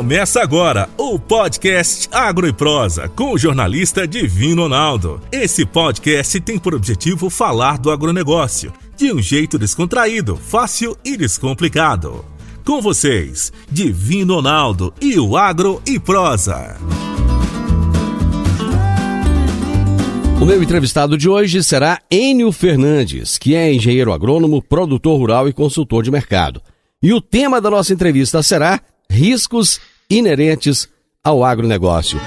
Começa agora o podcast Agro e Prosa com o jornalista Divino Ronaldo. Esse podcast tem por objetivo falar do agronegócio de um jeito descontraído, fácil e descomplicado. Com vocês, Divino Ronaldo e o Agro e Prosa. O meu entrevistado de hoje será Enio Fernandes, que é engenheiro agrônomo, produtor rural e consultor de mercado. E o tema da nossa entrevista será riscos inerentes ao agronegócio.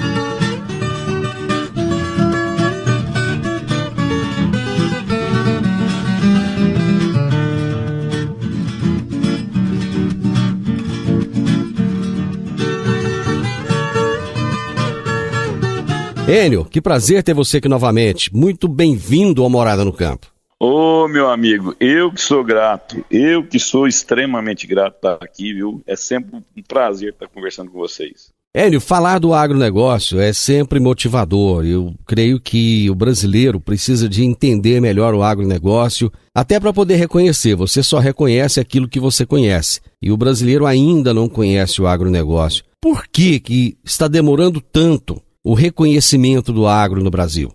Enio, que prazer ter você aqui novamente. Muito bem-vindo ao Morada no Campo. Ô, meu amigo, eu que sou grato, eu que sou extremamente grato de estar aqui, viu? É sempre um prazer estar conversando com vocês. Enio, falar do agronegócio é sempre motivador. Eu creio que o brasileiro precisa de entender melhor o agronegócio, até para poder reconhecer. Você só reconhece aquilo que você conhece. E o brasileiro ainda não conhece o agronegócio. Por que está demorando tanto o reconhecimento do agro no Brasil?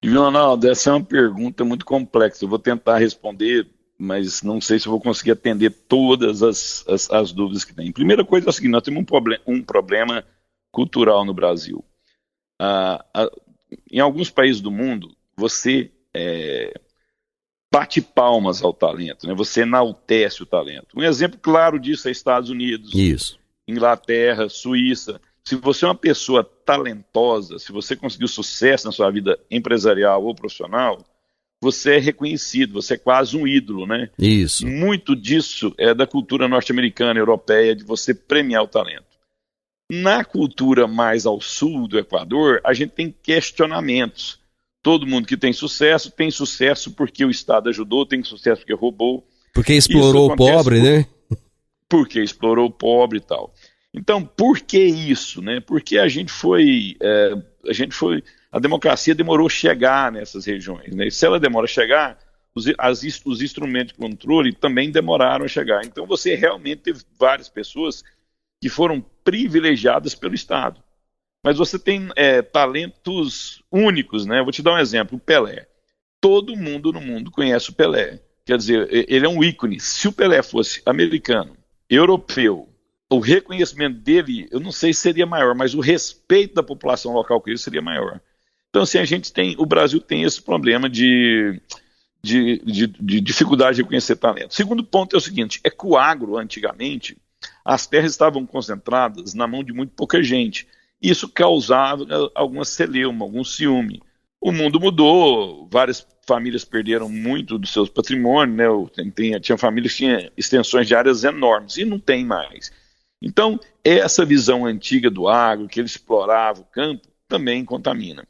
Ronaldo, essa é uma pergunta muito complexa. Eu vou tentar responder, mas não sei se eu vou conseguir atender todas as dúvidas que tem. Primeira coisa é a seguinte: nós temos um problema cultural no Brasil. Em alguns países do mundo, você bate palmas ao talento, né? Você enaltece o talento. Um exemplo claro disso é Estados Unidos, Isso. Inglaterra, Suíça. Se você é uma pessoa talentosa, se você conseguiu sucesso na sua vida empresarial ou profissional, você é reconhecido, você é quase um ídolo, né? Isso. Muito disso é da cultura norte-americana, europeia, de você premiar o talento. Na cultura mais ao sul do Equador, a gente tem questionamentos. Todo mundo que tem sucesso porque o Estado ajudou, tem sucesso porque roubou. Porque explorou o pobre, né? Porque explorou o pobre e tal. Então, por que isso, né? Porque a democracia demorou a chegar nessas regiões, né? E se ela demora a chegar, os instrumentos de controle também demoraram a chegar. Então, você realmente teve várias pessoas que foram privilegiadas pelo Estado. Mas você tem talentos únicos, né? Eu vou te dar um exemplo: o Pelé. Todo mundo no mundo conhece o Pelé. Quer dizer, ele é um ícone. Se o Pelé fosse americano, europeu, o reconhecimento dele, eu não sei se seria maior, mas o respeito da população local com ele seria maior. Então, assim, o Brasil tem esse problema de dificuldade de reconhecer talento. Segundo ponto é o seguinte: é que o agro, antigamente, as terras estavam concentradas na mão de muito pouca gente. Isso causava alguma celeuma, algum ciúme. O mundo mudou, várias famílias perderam muito dos seus patrimônios, né? Tinha famílias que tinham extensões de áreas enormes, e não tem mais. Então, essa visão antiga do agro, que ele explorava o campo, também contamina.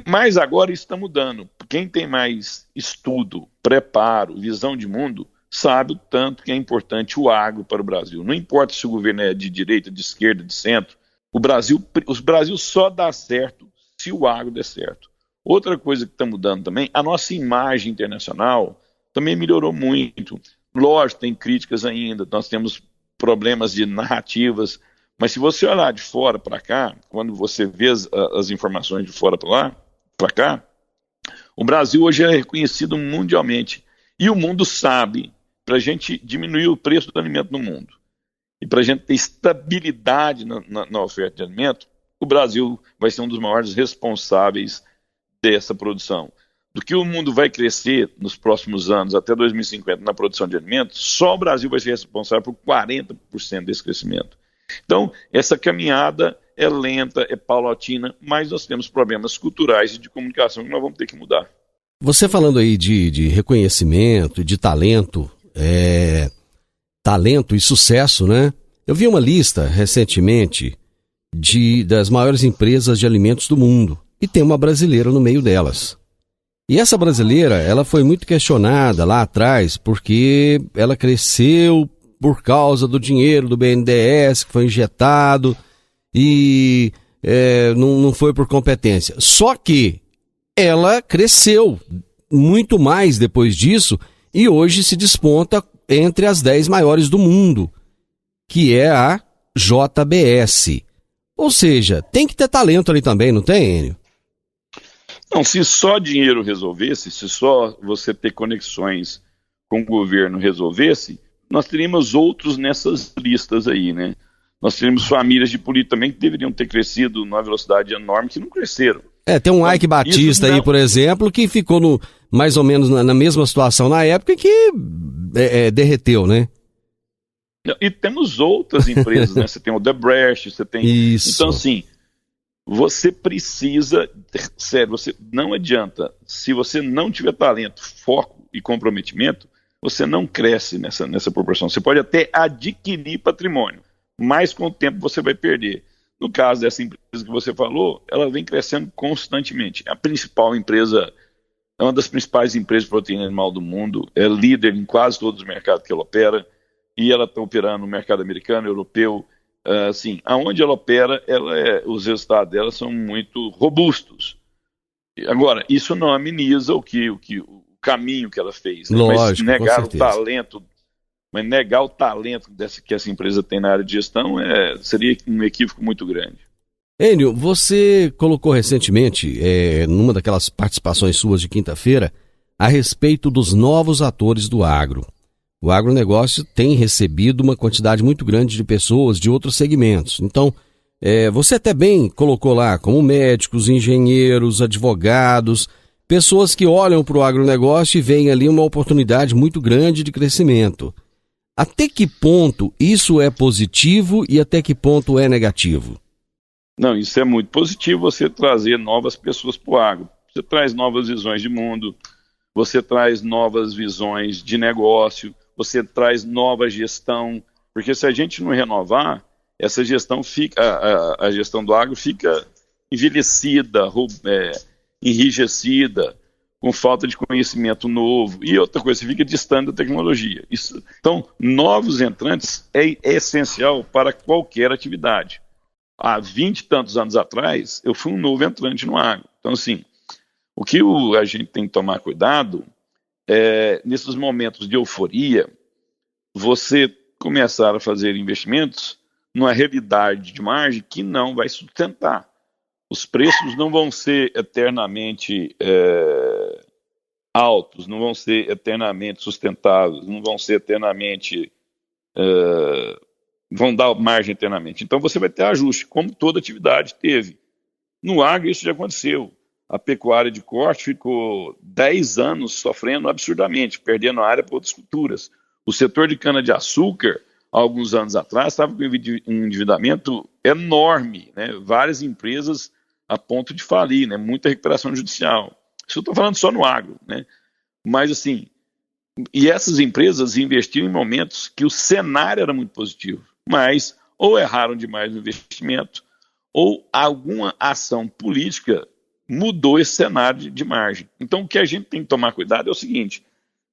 Mas agora isso está mudando. Quem tem mais estudo, preparo, visão de mundo, sabe o tanto que é importante o agro para o Brasil. Não importa se o governo é de direita, de esquerda, de centro, o Brasil só dá certo se o agro der certo. Outra coisa que está mudando também, a nossa imagem internacional também melhorou muito. Lógico, tem críticas ainda, nós temos problemas de narrativas, mas se você olhar de fora para cá, quando você vê as informações de fora para cá, o Brasil hoje é reconhecido mundialmente. E o mundo sabe, para a gente diminuir o preço do alimento no mundo e para a gente ter estabilidade na oferta de alimento, o Brasil vai ser um dos maiores responsáveis dessa produção. Do que o mundo vai crescer nos próximos anos, até 2050, na produção de alimentos, só o Brasil vai ser responsável por 40% desse crescimento. Então, essa caminhada é lenta, é paulatina, mas nós temos problemas culturais e de comunicação que nós vamos ter que mudar. Você falando aí de reconhecimento, de talento e sucesso, né? Eu vi uma lista recentemente das maiores empresas de alimentos do mundo, e tem uma brasileira no meio delas. E essa brasileira, ela foi muito questionada lá atrás, porque ela cresceu por causa do dinheiro do BNDES que foi injetado e não foi por competência. Só que ela cresceu muito mais depois disso e hoje se desponta entre as 10 maiores do mundo, que é a JBS. Ou seja, tem que ter talento ali também, não tem, Enio? Não, se só dinheiro resolvesse, se só você ter conexões com o governo resolvesse, nós teríamos outros nessas listas aí, né? Nós teríamos famílias de políticos também que deveriam ter crescido numa velocidade enorme, que não cresceram. Tem um Ike Batista aí, por exemplo, que ficou mais ou menos na mesma situação na época e que derreteu, né? E temos outras empresas, né? Você tem o Odebrecht, você tem... Isso. Então, assim, você precisa... Sério, não adianta. Se você não tiver talento, foco e comprometimento, você não cresce nessa proporção. Você pode até adquirir patrimônio, mas com o tempo você vai perder. No caso dessa empresa que você falou, ela vem crescendo constantemente. A principal empresa, é uma das principais empresas de proteína animal do mundo, é líder em quase todos os mercados que ela opera, e ela está operando no mercado americano, europeu, assim, aonde ela opera, os resultados dela são muito robustos. Agora, isso não ameniza o caminho que ela fez, né? Lógico, mas negar com certeza. negar o talento que essa empresa tem na área de gestão seria um equívoco muito grande. Enio, você colocou recentemente, numa daquelas participações suas de quinta-feira, a respeito dos novos atores do agro. O agronegócio tem recebido uma quantidade muito grande de pessoas de outros segmentos. Então, você até bem colocou lá como médicos, engenheiros, advogados, pessoas que olham para o agronegócio e veem ali uma oportunidade muito grande de crescimento. Até que ponto isso é positivo e até que ponto é negativo? Não, isso é muito positivo, você trazer novas pessoas para o agro. Você traz novas visões de mundo, você traz novas visões de negócio, você traz nova gestão, porque se a gente não renovar, essa gestão fica, a gestão do agro fica envelhecida, enrijecida, com falta de conhecimento novo, e outra coisa, você fica distante da tecnologia. Então, novos entrantes é essencial para qualquer atividade. Há 20 e tantos anos atrás, eu fui um novo entrante no agro. Então, assim, o que a gente tem que tomar cuidado nesses momentos de euforia, você começar a fazer investimentos numa realidade de margem que não vai sustentar. Os preços não vão ser eternamente altos, não vão ser eternamente sustentáveis, não vão ser eternamente... vão dar margem eternamente. Então você vai ter ajuste, como toda atividade teve. No agro isso já aconteceu. A pecuária de corte ficou 10 anos sofrendo absurdamente, perdendo a área para outras culturas. O setor de cana-de-açúcar, há alguns anos atrás, estava com um endividamento enorme, né? Várias empresas a ponto de falir, né? Muita recuperação judicial. Isso eu estou falando só no agro, né? Mas assim, e essas empresas investiram em momentos que o cenário era muito positivo, mas ou erraram demais no investimento, ou alguma ação política mudou esse cenário de margem. Então o que a gente tem que tomar cuidado é o seguinte: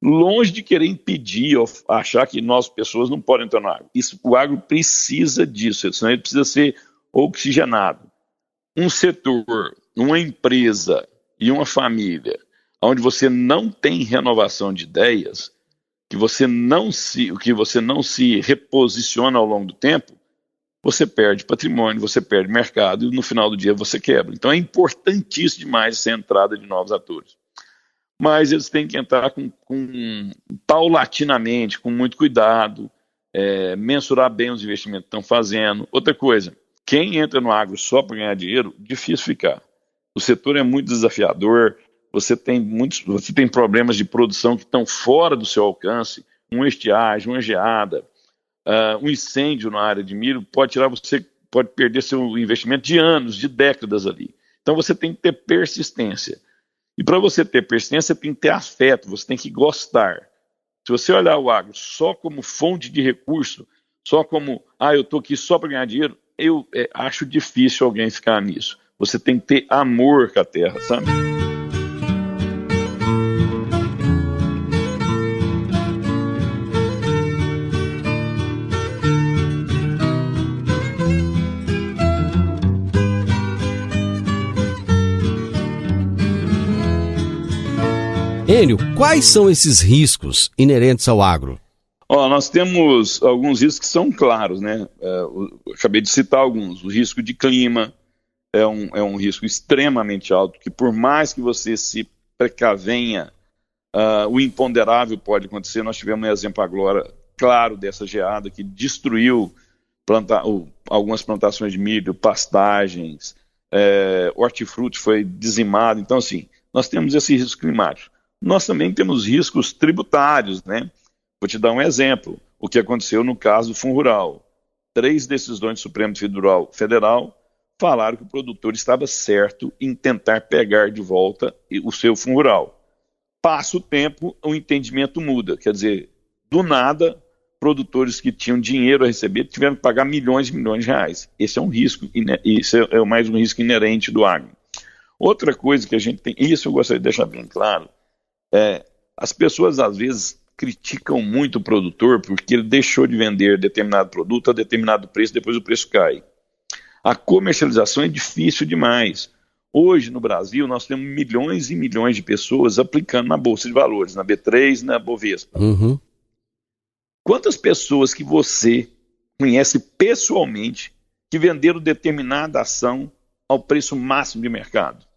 longe de querer impedir ou achar que nós, pessoas, não podem entrar no agro. O agro precisa disso, senão ele precisa ser oxigenado. Um setor, uma empresa e uma família onde você não tem renovação de ideias, que você não se reposiciona ao longo do tempo, você perde patrimônio, você perde mercado e no final do dia você quebra. Então é importantíssimo demais essa entrada de novos atores. Mas eles têm que entrar paulatinamente, com muito cuidado, mensurar bem os investimentos que estão fazendo. Outra coisa, quem entra no agro só para ganhar dinheiro, difícil ficar. O setor é muito desafiador, você tem problemas de produção que estão fora do seu alcance, uma estiagem, uma geada, um incêndio na área de milho pode perder seu investimento de anos, de décadas ali. Então você tem que ter persistência. E para você ter persistência, tem que ter afeto, você tem que gostar. Se você olhar o agro só como fonte de recurso, só como, eu estou aqui só para ganhar dinheiro, eu acho difícil alguém ficar nisso. Você tem que ter amor com a terra, sabe? Enio, quais são esses riscos inerentes ao agro? Nós temos alguns riscos que são claros, né? Eu acabei de citar alguns. O risco de clima é um risco extremamente alto, que por mais que você se precavenha, o imponderável pode acontecer. Nós tivemos um exemplo agora claro dessa geada que destruiu algumas plantações de milho, pastagens, hortifruti foi dizimado. Então, assim, nós temos esse risco climático. Nós também temos riscos tributários, né? Vou te dar um exemplo, o que aconteceu no caso do Fundo Rural. 3 decisões do Supremo Tribunal Federal falaram que o produtor estava certo em tentar pegar de volta o seu Fundo Rural. Passa o tempo, o entendimento muda, quer dizer, do nada, produtores que tinham dinheiro a receber tiveram que pagar milhões e milhões de reais. Esse é um risco, isso é mais um risco inerente do agro. Outra coisa que a gente tem, isso eu gostaria de deixar bem claro, as pessoas às vezes criticam muito o produtor porque ele deixou de vender determinado produto a determinado preço, depois o preço cai. A comercialização é difícil demais. Hoje, no Brasil, nós temos milhões e milhões de pessoas aplicando na Bolsa de Valores, na B3, na Bovespa. Uhum. Quantas pessoas que você conhece pessoalmente que venderam determinada ação ao preço máximo de mercado?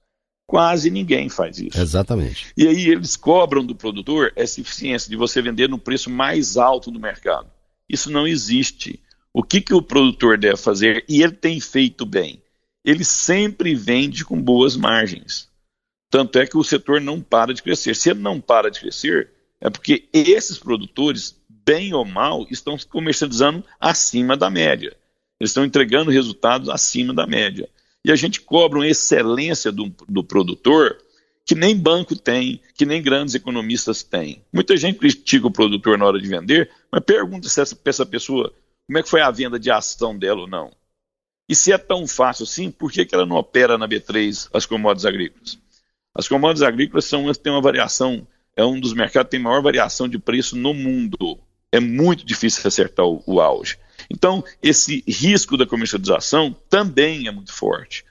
Quase ninguém faz isso. Exatamente. E aí eles cobram do produtor essa eficiência de você vender no preço mais alto do mercado. Isso não existe. O que o produtor deve fazer, e ele tem feito bem, ele sempre vende com boas margens. Tanto é que o setor não para de crescer. Se ele não para de crescer, é porque esses produtores, bem ou mal, estão se comercializando acima da média. Eles estão entregando resultados acima da média. E a gente cobra uma excelência do produtor que nem banco tem, que nem grandes economistas têm. Muita gente critica o produtor na hora de vender, mas pergunta se essa pessoa, como é que foi a venda de ação dela ou não. E se é tão fácil assim, por que ela não opera na B3 as commodities agrícolas? As commodities agrícolas têm uma variação, é um dos mercados que tem maior variação de preço no mundo. É muito difícil acertar o auge. Então, esse risco da comercialização também é muito forte.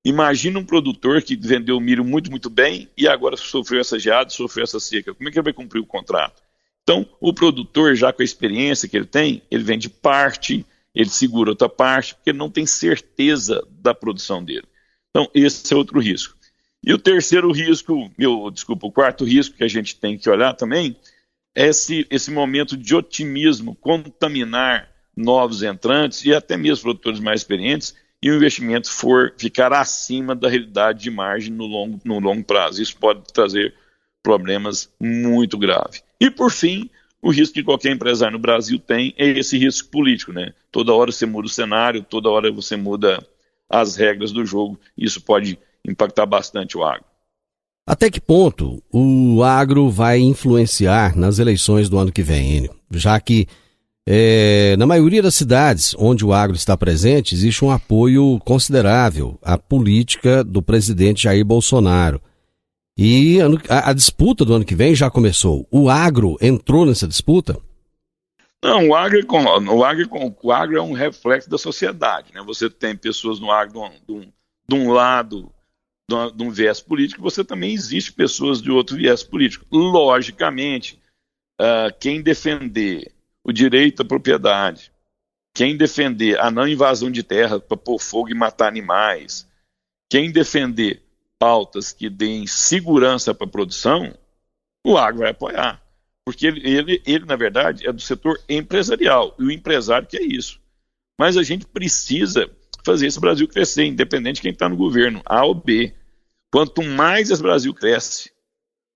Imagina um produtor que vendeu o milho muito, muito bem e agora sofreu essa geada, sofreu essa seca. Como é que ele vai cumprir o contrato? Então, o produtor, já com a experiência que ele tem, ele vende parte, ele segura outra parte, porque ele não tem certeza da produção dele. Então, esse é outro risco. E o terceiro risco, o quarto risco que a gente tem que olhar também, é esse momento de otimismo, contaminar novos entrantes e até mesmo produtores mais experientes, e o investimento ficar acima da realidade de margem no longo prazo. Isso pode trazer problemas muito graves. E, por fim, o risco que qualquer empresário no Brasil tem é esse risco político, né? Toda hora você muda o cenário, toda hora você muda as regras do jogo, e isso pode impactar bastante o agro. Até que ponto o agro vai influenciar nas eleições do ano que vem, Enio? Já que na maioria das cidades onde o agro está presente, existe um apoio considerável à política do presidente Jair Bolsonaro. E a disputa do ano que vem já começou. O agro entrou nessa disputa? Não, o agro é um reflexo da sociedade, né? Você tem pessoas no agro de um lado, de um viés político, você também existe pessoas de outro viés político. Logicamente, quem defender o direito à propriedade, quem defender a não invasão de terra para pôr fogo e matar animais, quem defender pautas que deem segurança para a produção, o agro vai apoiar. Porque ele, na verdade, é do setor empresarial, e o empresário que é isso. Mas a gente precisa fazer esse Brasil crescer, independente de quem está no governo, A ou B. Quanto mais esse Brasil cresce,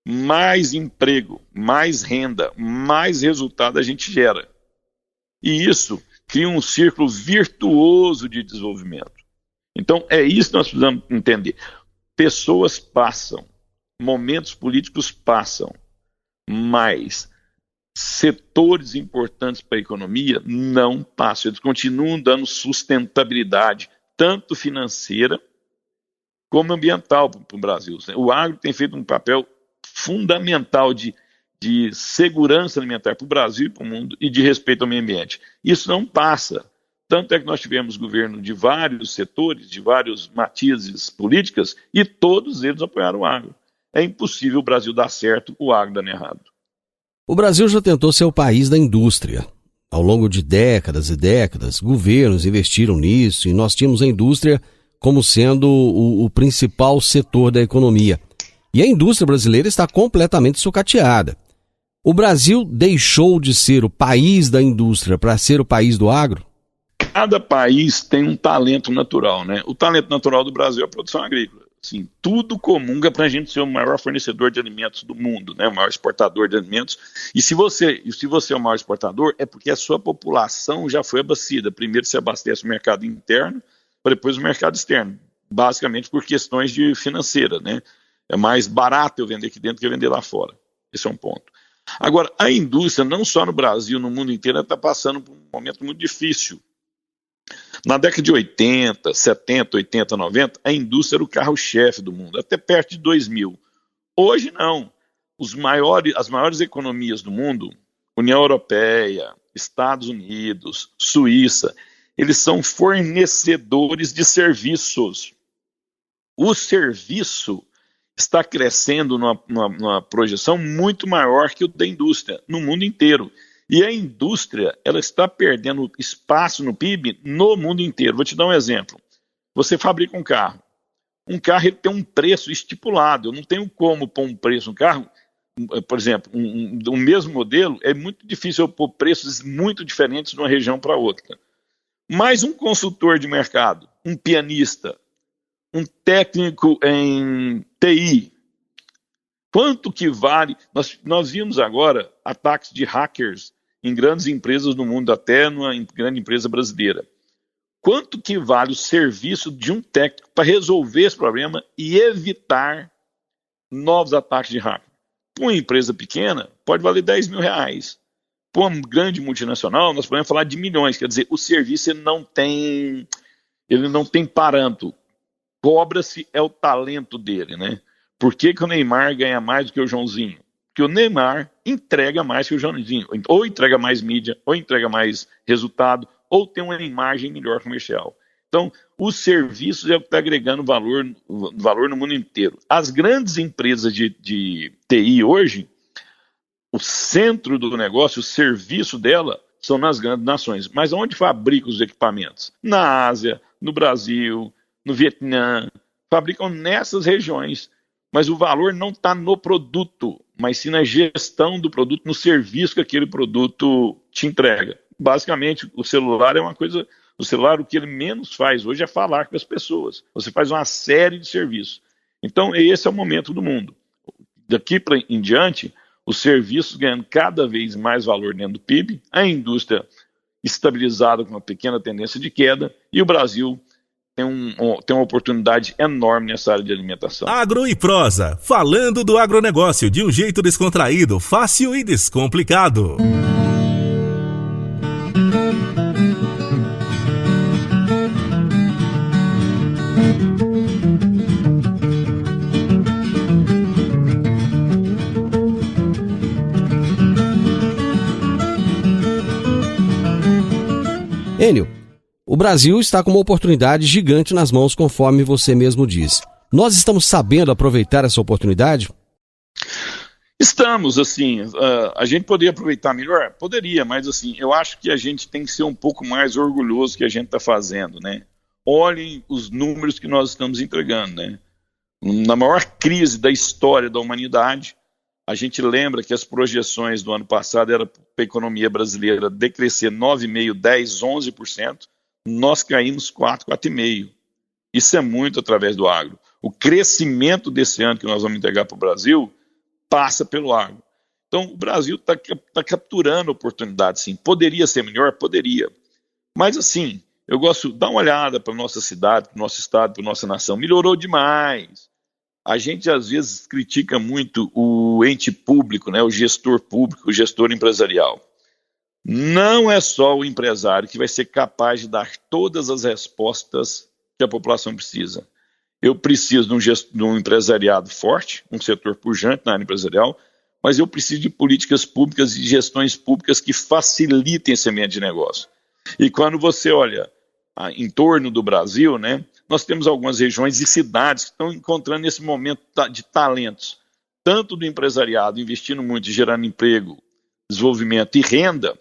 mais emprego, mais renda, mais resultado a gente gera. E isso cria um círculo virtuoso de desenvolvimento. Então, é isso que nós precisamos entender. Pessoas passam, momentos políticos passam, mas setores importantes para a economia não passam. Eles continuam dando sustentabilidade, tanto financeira como ambiental para o Brasil. O agro tem feito um papel fundamental de segurança alimentar para o Brasil e para o mundo e de respeito ao meio ambiente. Isso não passa. Tanto é que nós tivemos governo de vários setores, de vários matizes políticas, e todos eles apoiaram o agro. É impossível o Brasil dar certo, o agro dando errado. O Brasil já tentou ser o país da indústria. Ao longo de décadas e décadas, governos investiram nisso e nós tínhamos a indústria como sendo o principal setor da economia. E a indústria brasileira está completamente sucateada. O Brasil deixou de ser o país da indústria para ser o país do agro? Cada país tem um talento natural, né? O talento natural do Brasil é a produção agrícola. Assim, tudo comunga para a gente ser o maior fornecedor de alimentos do mundo, né? O maior exportador de alimentos. E se você é o maior exportador, é porque a sua população já foi abastecida. Primeiro você abastece o mercado interno, para depois o mercado externo. Basicamente por questões de financeira, né? É mais barato eu vender aqui dentro que vender lá fora. Esse é um ponto. Agora, a indústria, não só no Brasil, no mundo inteiro, está passando por um momento muito difícil. Na década de 80, 70, 80, 90, a indústria era o carro-chefe do mundo, até perto de 2000. Hoje não. As maiores economias do mundo, União Europeia, Estados Unidos, Suíça, eles são fornecedores de serviços. O serviço está crescendo numa projeção muito maior que o da indústria, no mundo inteiro. E a indústria, ela está perdendo espaço no PIB no mundo inteiro. Vou te dar um exemplo. Você fabrica um carro. Um carro ele tem um preço estipulado. Eu não tenho como pôr um preço. Um carro, por exemplo, um mesmo modelo, é muito difícil eu pôr preços muito diferentes de uma região para outra. Mas um consultor de mercado, um pianista, um técnico em TI, quanto que vale? Nós vimos agora ataques de hackers em grandes empresas no mundo, até numa grande empresa brasileira. Quanto que vale o serviço de um técnico para resolver esse problema e evitar novos ataques de hacker? Para uma empresa pequena, pode valer R$10.000. Para uma grande multinacional, nós podemos falar de milhões. Quer dizer, o serviço ele não tem parâmetro. Cobra-se é o talento dele, né? Por que o Neymar ganha mais do que o Joãozinho? Porque o Neymar entrega mais que o Joãozinho. Ou entrega mais mídia, ou entrega mais resultado, ou tem uma imagem melhor comercial. Então, os serviços é o que está agregando valor no mundo inteiro. As grandes empresas de TI hoje, o centro do negócio, o serviço dela, são nas grandes nações. Mas onde fabricam os equipamentos? Na Ásia, no Brasil, no Vietnã, fabricam nessas regiões, mas o valor não está no produto, mas sim na gestão do produto, no serviço que aquele produto te entrega. Basicamente, o celular é uma coisa, o celular o que ele menos faz hoje é falar com as pessoas, você faz uma série de serviços. Então esse é o momento do mundo. Daqui em diante, os serviços ganhando cada vez mais valor dentro do PIB, a indústria estabilizada com uma pequena tendência de queda, e o Brasil tem uma oportunidade enorme nessa área de alimentação. Agro e Prosa, falando do agronegócio de um jeito descontraído, fácil e descomplicado. Enio, o Brasil está com uma oportunidade gigante nas mãos, conforme você mesmo disse. Nós estamos sabendo aproveitar essa oportunidade? Estamos, assim, a gente poderia aproveitar melhor? Poderia, mas assim, eu acho que a gente tem que ser um pouco mais orgulhoso do que a gente está fazendo, né? Olhem os números que nós estamos entregando, né? Na maior crise da história da humanidade, a gente lembra que as projeções do ano passado eram para a economia brasileira decrescer 9,5%, 10%, 11%, nós caímos 4,5%. Isso é muito através do agro. O crescimento desse ano que nós vamos entregar para o Brasil passa pelo agro. Então, o Brasil está capturando oportunidades, sim. Poderia ser melhor? Poderia. Mas, assim, eu gosto de dar uma olhada para a nossa cidade, para o nosso estado, para a nossa nação. Melhorou demais. A gente, às vezes, critica muito o ente público, né, o gestor público, o gestor empresarial. Não é só o empresário que vai ser capaz de dar todas as respostas que a população precisa. Eu preciso de um empresariado forte, um setor pujante na área empresarial, mas eu preciso de políticas públicas e gestões públicas que facilitem esse ambiente de negócio. E quando você olha em torno do Brasil, né, nós temos algumas regiões e cidades que estão encontrando esse momento de talentos, tanto do empresariado investindo muito e gerando emprego desenvolvimento e renda,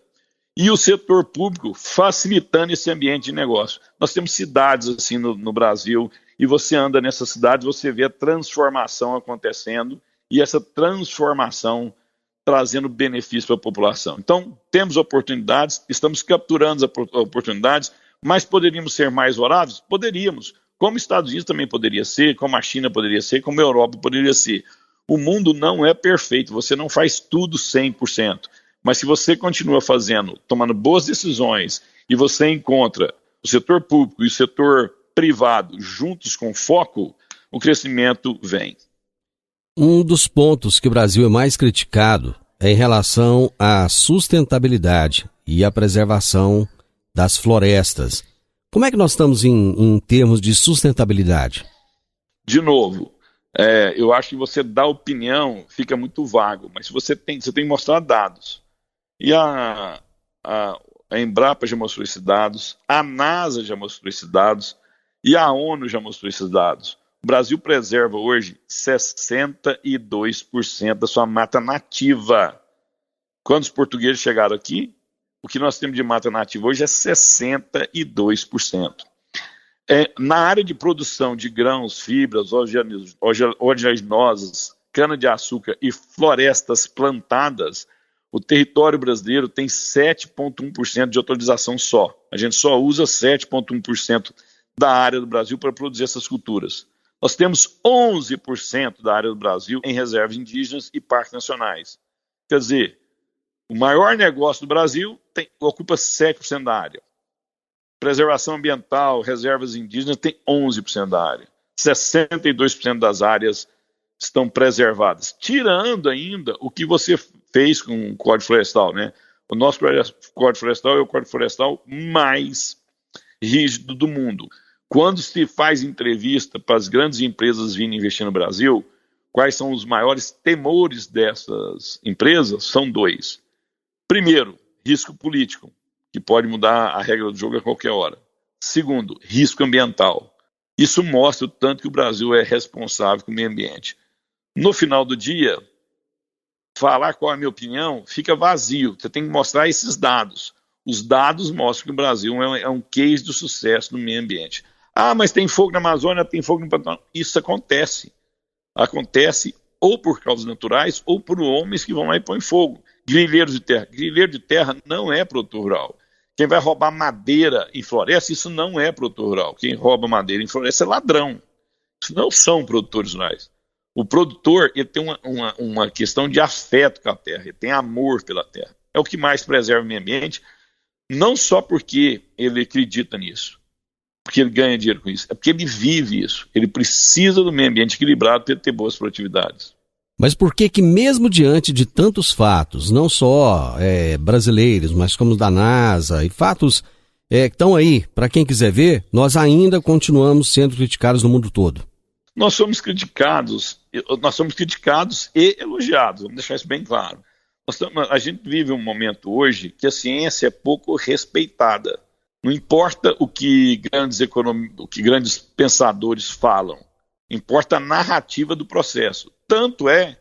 e o setor público facilitando esse ambiente de negócio. Nós temos cidades assim no Brasil, e você anda nessas cidades, você vê a transformação acontecendo, e essa transformação trazendo benefício para a população. Então, temos oportunidades, estamos capturando as oportunidades, mas poderíamos ser mais oráveis? Poderíamos. Como os Estados Unidos também poderia ser, como a China poderia ser, como a Europa poderia ser. O mundo não é perfeito, você não faz tudo 100%. Mas se você continua fazendo, tomando boas decisões, e você encontra o setor público e o setor privado juntos com foco, o crescimento vem. Um dos pontos que o Brasil é mais criticado é em relação à sustentabilidade e à preservação das florestas. Como é que nós estamos em termos de sustentabilidade? De novo, eu acho que você dá opinião, fica muito vago, mas você tem que mostrar dados. E a Embrapa já mostrou esses dados, a NASA já mostrou esses dados, e a ONU já mostrou esses dados. O Brasil preserva hoje 62% da sua mata nativa. Quando os portugueses chegaram aqui, o que nós temos de mata nativa hoje é 62%. Na área de produção de grãos, fibras, oleaginosas, cana-de-açúcar e florestas plantadas, o território brasileiro tem 7,1% de autorização só. A gente só usa 7,1% da área do Brasil para produzir essas culturas. Nós temos 11% da área do Brasil em reservas indígenas e parques nacionais. Quer dizer, o maior negócio do Brasil ocupa 7% da área. Preservação ambiental, reservas indígenas, tem 11% da área. 62% das áreas estão preservadas. Tirando ainda o que você fez com o Código Florestal, né? O nosso Código Florestal é o Código Florestal mais rígido do mundo. Quando se faz entrevista para as grandes empresas virem investir no Brasil, quais são os maiores temores dessas empresas? São dois. Primeiro, risco político, que pode mudar a regra do jogo a qualquer hora. Segundo, risco ambiental. Isso mostra o tanto que o Brasil é responsável com o meio ambiente. No final do dia, falar qual é a minha opinião fica vazio. Você tem que mostrar esses dados. Os dados mostram que o Brasil é um case de sucesso no meio ambiente. Ah, mas tem fogo na Amazônia, tem fogo no Pantanal. Isso acontece. Acontece ou por causas naturais ou por homens que vão lá e põem fogo. Grileiros de terra. Grileiro de terra não é produtor rural. Quem vai roubar madeira em floresta, isso não é produtor rural. Quem rouba madeira em floresta é ladrão. Isso não são produtores rurais. O produtor, ele tem uma questão de afeto com a terra, ele tem amor pela terra. É o que mais preserva o meio ambiente, não só porque ele acredita nisso, porque ele ganha dinheiro com isso, é porque ele vive isso. Ele precisa do meio ambiente equilibrado para ter boas produtividades. Mas por que mesmo diante de tantos fatos, não só brasileiros, mas como os da NASA, e fatos que estão aí, para quem quiser ver, nós ainda continuamos sendo criticados no mundo todo? Nós somos criticados e elogiados, vamos deixar isso bem claro. A gente vive um momento hoje que a ciência é pouco respeitada. Não importa o que grandes pensadores falam, importa a narrativa do processo. Tanto é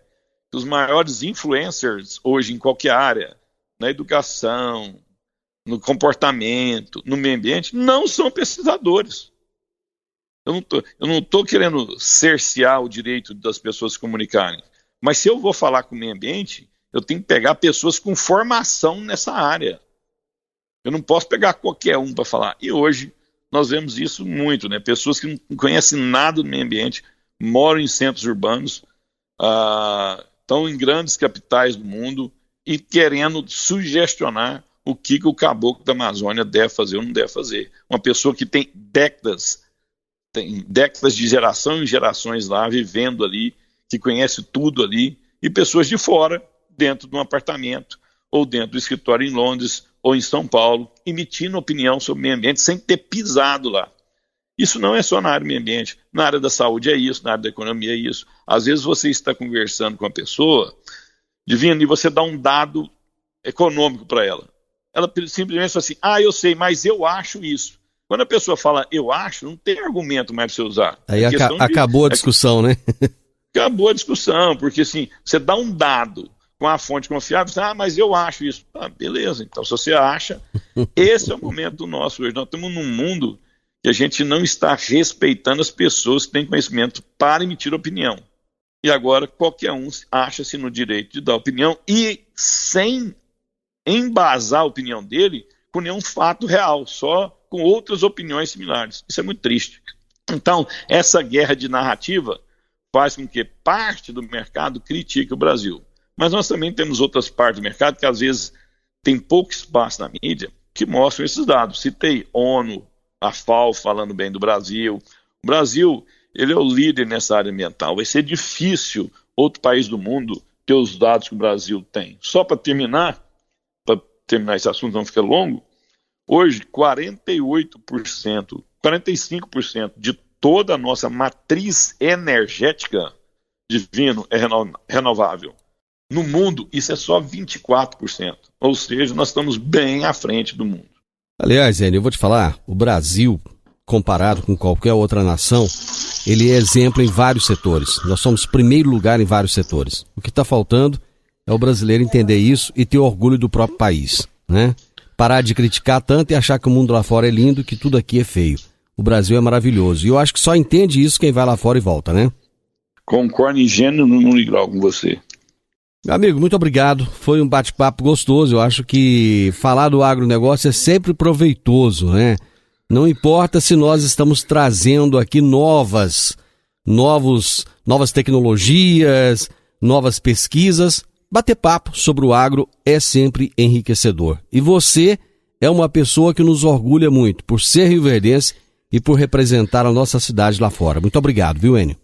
que os maiores influencers hoje em qualquer área, na educação, no comportamento, no meio ambiente, não são pesquisadores. Eu não estou querendo cercear o direito das pessoas se comunicarem, mas se eu vou falar com o meio ambiente, eu tenho que pegar pessoas com formação nessa área. Eu não posso pegar qualquer um para falar. E hoje nós vemos isso muito, né? Pessoas que não conhecem nada do meio ambiente, moram em centros urbanos, estão em grandes capitais do mundo e querendo sugestionar o que o caboclo da Amazônia deve fazer ou não deve fazer. Uma pessoa que tem décadas de geração em gerações lá, vivendo ali, que conhece tudo ali, e pessoas de fora, dentro de um apartamento, ou dentro do escritório em Londres, ou em São Paulo, emitindo opinião sobre o meio ambiente sem ter pisado lá. Isso não é só na área do meio ambiente, na área da saúde é isso, na área da economia é isso. Às vezes você está conversando com a pessoa, Divino, e você dá um dado econômico para ela. Ela simplesmente fala assim, eu sei, mas eu acho isso. Quando a pessoa fala eu acho, não tem argumento mais para você usar. Aí acabou a discussão, né? Acabou a discussão, porque assim, você dá um dado com a fonte confiável, mas eu acho isso. Beleza, então se você acha, esse é o momento nosso hoje. Nós estamos num mundo que a gente não está respeitando as pessoas que têm conhecimento para emitir opinião. E agora qualquer um acha-se no direito de dar opinião e sem embasar a opinião dele com nenhum fato real, só com outras opiniões similares. Isso é muito triste. Então, essa guerra de narrativa faz com que parte do mercado critique o Brasil. Mas nós também temos outras partes do mercado que às vezes tem pouco espaço na mídia que mostram esses dados. Citei ONU, a FAO falando bem do Brasil. O Brasil, ele é o líder nessa área ambiental. Vai ser difícil outro país do mundo ter os dados que o Brasil tem. Só para terminar esse assunto, não fica longo, hoje 45% de toda a nossa matriz energética divino é renovável. No mundo, isso é só 24%. Ou seja, nós estamos bem à frente do mundo. Aliás, Enio, eu vou te falar, o Brasil, comparado com qualquer outra nação, ele é exemplo em vários setores. Nós somos primeiro lugar em vários setores. O que está faltando é o brasileiro entender isso e ter orgulho do próprio país, né? Parar de criticar tanto e achar que o mundo lá fora é lindo, que tudo aqui é feio. O Brasil é maravilhoso. E eu acho que só entende isso quem vai lá fora e volta, né? Concordo em gênero no igual com você. Meu amigo, muito obrigado. Foi um bate-papo gostoso. Eu acho que falar do agronegócio é sempre proveitoso, né? Não importa se nós estamos trazendo aqui novas tecnologias, novas pesquisas. Bater papo sobre o agro é sempre enriquecedor. E você é uma pessoa que nos orgulha muito por ser rioverdense e por representar a nossa cidade lá fora. Muito obrigado, viu, Enio?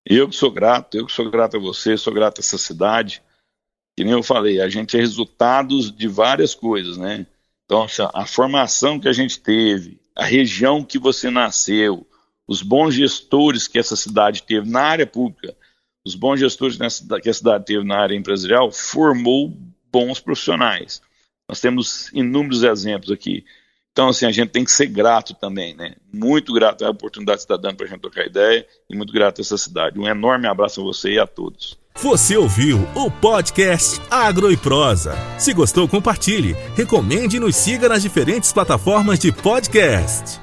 Eu que sou grato a você, sou grato a essa cidade. Que nem eu falei, a gente é resultados de várias coisas, né? Então, a formação que a gente teve, a região que você nasceu, os bons gestores que essa cidade teve na área pública, os bons gestores que a cidade teve na área empresarial, formou bons profissionais. Nós temos inúmeros exemplos aqui. Então, assim, a gente tem que ser grato também, né? Muito grato à oportunidade que você está dando para a gente trocar ideia e muito grato a essa cidade. Um enorme abraço a você e a todos. Você ouviu o podcast Agro e Prosa. Se gostou, compartilhe, recomende e nos siga nas diferentes plataformas de podcast.